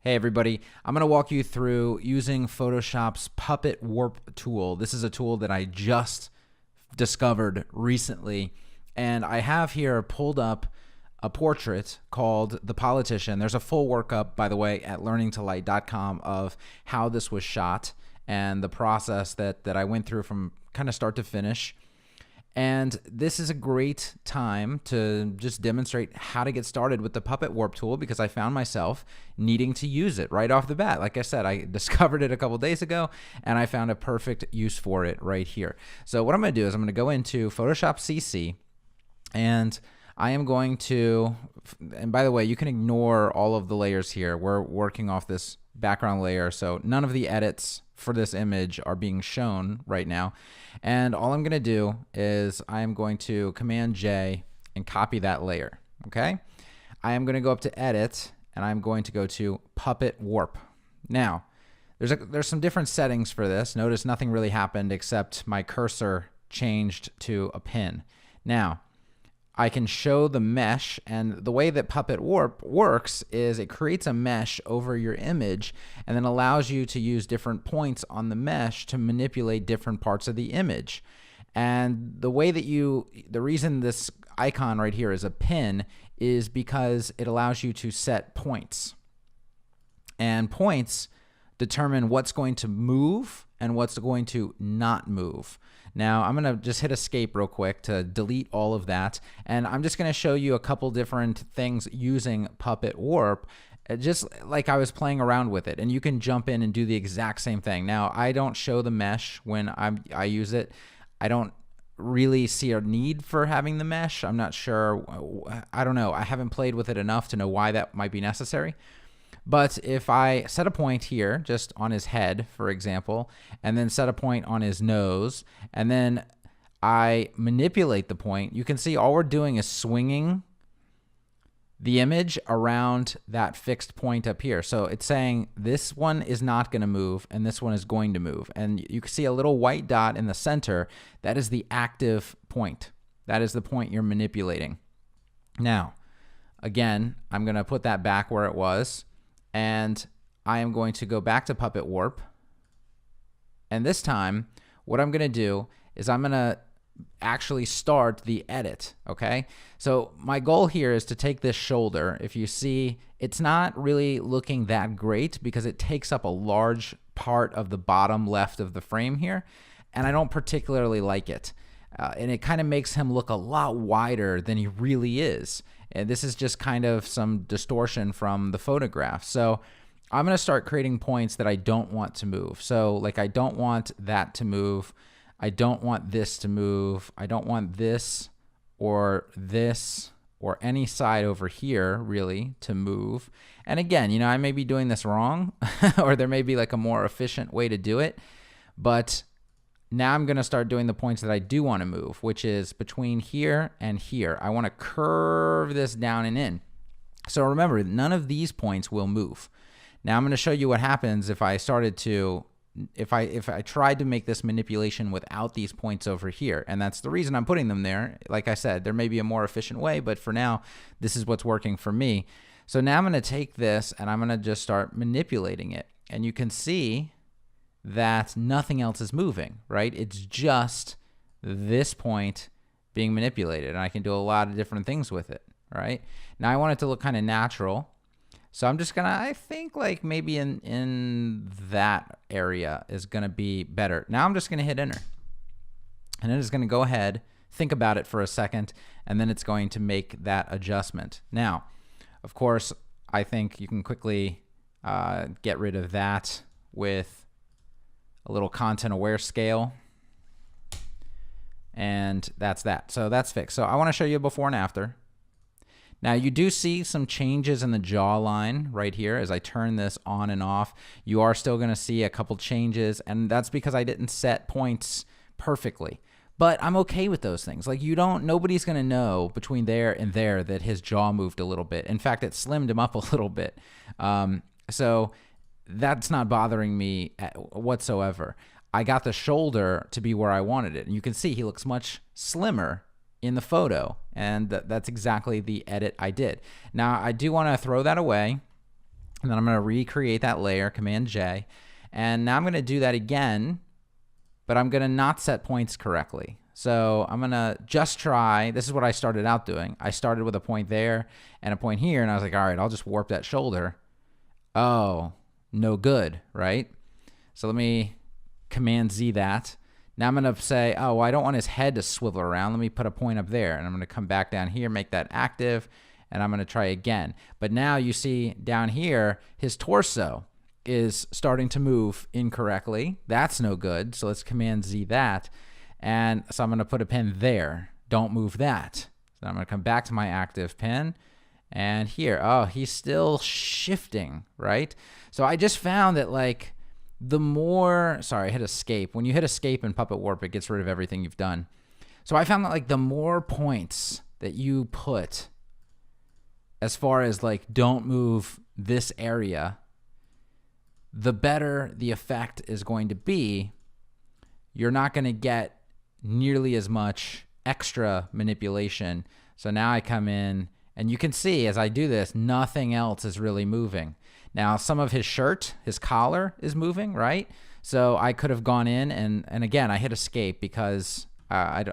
Hey everybody, I'm going to walk you through using Photoshop's Puppet Warp tool. This is a tool that I just discovered recently, and I have here pulled up a portrait called The Politician. There's a full workup, by the way, at learningtolight.com of how this was shot and the process that I went through from kind of start to finish. And this is a great time to just demonstrate how to get started with the Puppet Warp tool, because I found myself needing to use it right off the bat. Like I said, I discovered it a couple days ago and I found a perfect use for it right here. So what I'm going to do is I'm going to go into Photoshop CC, and I am going to, and by the way, you can ignore all of the layers here. We're working off this background layer, so none of the edits for this image are being shown right now. And all I'm going to do is I am going to Command J and copy that layer. Okay, I am going to go up to Edit and I'm going to go to Puppet Warp. Now there's some different settings for this. Notice nothing really happened except my cursor changed to a pin. Now I can show the mesh, and the way that Puppet Warp works is it creates a mesh over your image and then allows you to use different points on the mesh to manipulate different parts of the image. And the way that the reason this icon right here is a pin is because it allows you to set points. And points determine what's going to move and what's going to not move. Now I'm going to just hit escape real quick to delete all of that, and I'm just going to show you a couple different things using Puppet Warp, just like I was playing around with it, and you can jump in and do the exact same thing. Now I don't show the mesh when I use it. I don't really see a need for having the mesh. I'm not sure. I don't know. I haven't played with it enough to know why that might be necessary. But if I set a point here, just on his head, for example, and then set a point on his nose, and then I manipulate the point, you can see all we're doing is swinging the image around that fixed point up here. So it's saying this one is not going to move and this one is going to move. And you can see a little white dot in the center. That is the active point. That is the point you're manipulating. Now, again, I'm going to put that back where it was. And I am going to go back to Puppet Warp. And this time, what I'm going to do is I'm going to actually start the edit, okay? So my goal here is to take this shoulder. If you see, it's not really looking that great because it takes up a large part of the bottom left of the frame here, and I don't particularly like it. And it kind of makes him look a lot wider than he really is. And this is just kind of some distortion from the photograph. So I'm going to start creating points that I don't want to move. So like I don't want that to move. I don't want this to move. I don't want this or any side over here really to move. And again, I may be doing this wrong or there may be like a more efficient way to do it. But now I'm going to start doing the points that I do want to move, which is between here and here. I want to curve this down and in. So remember, none of these points will move. Now I'm going to show you what happens if I started to, if I tried to make this manipulation without these points over here. And that's the reason I'm putting them there. Like I said, there may be a more efficient way, but for now, this is what's working for me. So now I'm going to take this and I'm going to just start manipulating it. And you can see that nothing else is moving, right? It's just this point being manipulated, and I can do a lot of different things with it, right? Now I want it to look kind of natural, so I'm just gonna, I think like maybe in that area is gonna be better. Now I'm just gonna hit enter, and it is gonna go ahead, think about it for a second, and then it's going to make that adjustment. Now, of course, I think you can quickly get rid of that with a little content aware scale, and that's that. So that's fixed. So I want to show you before and after. Now you do see some changes in the jawline right here as I turn this on and off. You are still going to see a couple changes, and that's because I didn't set points perfectly. But I'm okay with those things. Like nobody's going to know between there and there that his jaw moved a little bit. In fact, it slimmed him up a little bit. So that's not bothering me whatsoever. I got the shoulder to be where I wanted it. And you can see he looks much slimmer in the photo. And that's exactly the edit I did. Now, I do want to throw that away And then I'm going to recreate that layer, Command J. And now I'm going to do that again, but I'm going to not set points correctly. So I'm going to just try. This is what I started out doing. I started with a point there and a point here, and I was like, all right, I'll just warp that shoulder. Oh, no good, right? So let me Command Z that. Now I'm going to say, oh, well, I don't want his head to swivel around. Let me put a point up there, and I'm going to come back down here, make that active, and I'm going to try again. But now you see down here, his torso is starting to move incorrectly. That's no good. So let's Command Z that. And so I'm going to put a pin there. Don't move that. So I'm going to come back to my active pin. And here, oh, he's still shifting, right? So I just found that like the more, sorry, I hit escape. When you hit escape in Puppet Warp, it gets rid of everything you've done. So I found that like the more points that you put as far as like don't move this area, the better the effect is going to be. You're not going to get nearly as much extra manipulation. So now I come in, and you can see as I do this, nothing else is really moving. Now some of his shirt, his collar is moving, right? So I could have gone in and again I hit escape because I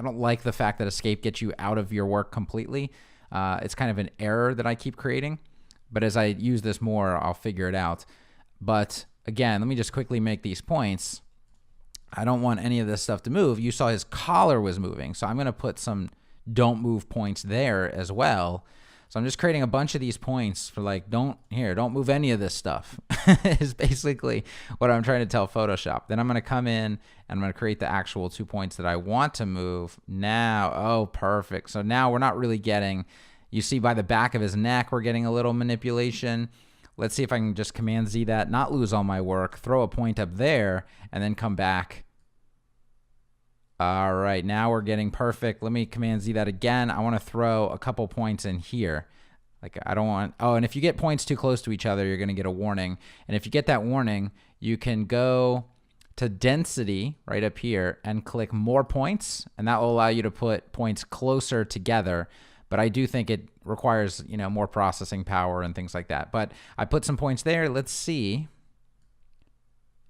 don't like the fact that escape gets you out of your work completely. It's kind of an error that I keep creating, but as I use this more, I'll figure it out. But again, let me just quickly make these points. I don't want any of this stuff to move. You saw his collar was moving, so I'm going to put some don't move points there as well. So I'm just creating a bunch of these points for like, don't move any of this stuff is basically what I'm trying to tell Photoshop. Then I'm going to come in and I'm going to create the actual 2 points that I want to move now. Oh, perfect. So now we're not really getting, you see by the back of his neck, we're getting a little manipulation. Let's see if I can just Command Z that, not lose all my work, throw a point up there, and then come back. All right, now we're getting perfect. Let me Command Z that again. I want to throw a couple points in here. Like I don't want, oh, and if you get points too close to each other, you're going to get a warning. And if you get that warning, you can go to density right up here and click more points, and that will allow you to put points closer together. But I do think it requires, you know, more processing power and things like that. But I put some points there. Let's see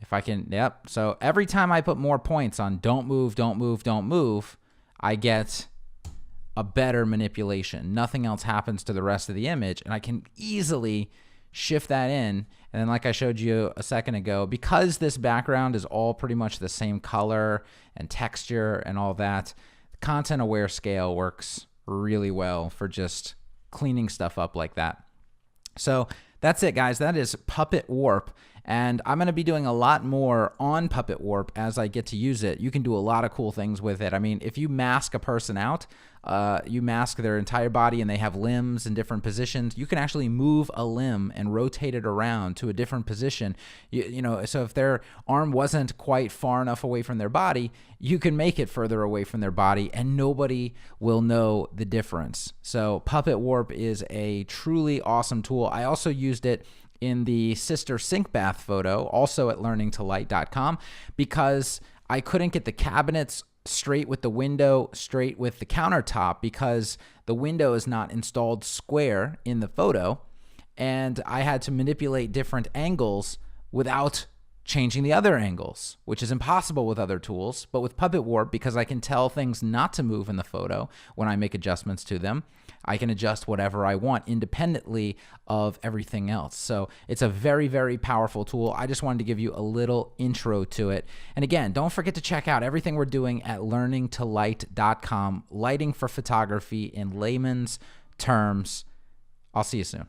if I can. Yep. So every time I put more points on don't move, don't move, don't move, I get a better manipulation. Nothing else happens to the rest of the image, and I can easily shift that in. And then like I showed you a second ago, because this background is all pretty much the same color and texture and all that, the content aware scale works really well for just cleaning stuff up like that. So that's it, guys. That is Puppet Warp. And I'm going to be doing a lot more on Puppet Warp as I get to use it. You can do a lot of cool things with it. I mean, if you mask a person out, you mask their entire body and they have limbs in different positions, you can actually move a limb and rotate it around to a different position. You know, so if their arm wasn't quite far enough away from their body, you can make it further away from their body and nobody will know the difference. So Puppet Warp is a truly awesome tool. I also used it in the sister sink bath photo, also at learningtolight.com, because I couldn't get the cabinets straight with the window, straight with the countertop, because the window is not installed square in the photo, and I had to manipulate different angles without changing the other angles, which is impossible with other tools. But with Puppet Warp, because I can tell things not to move in the photo when I make adjustments to them, I can adjust whatever I want independently of everything else. So it's a very, very powerful tool. I just wanted to give you a little intro to it. And again, don't forget to check out everything we're doing at learningtolight.com, lighting for photography in layman's terms. I'll see you soon.